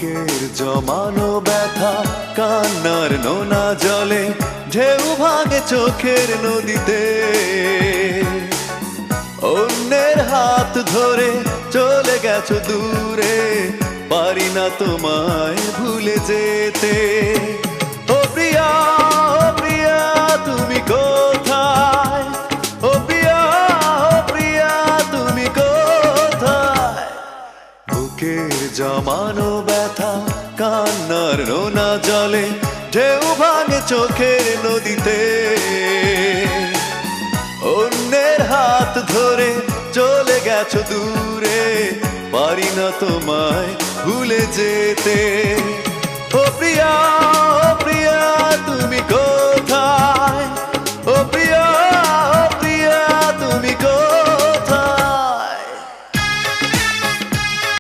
বুকের জমানো ব্যথা কান্নার নোনা জলে ঢেউ ভাঙে চোখের নদীতে অন্যের হাত ধরে চলে গেছো দূরে পারি না তোমায় ভুলে যেতে ও প্রিয়া তুমি কোথায় ও প্রিয়া তুমি কোথায় বুকের জমানো ব্যথা কান্নার নোনা জলে ঢেউ ভাঙে চোখের নদীতে অন্যের হাত ধরে চলে গেছো দূরে পারি না তোমায় ভুলে যেতে ও প্রিয়া তুমি কোথায় ও প্রিয়া তুমি কোথায়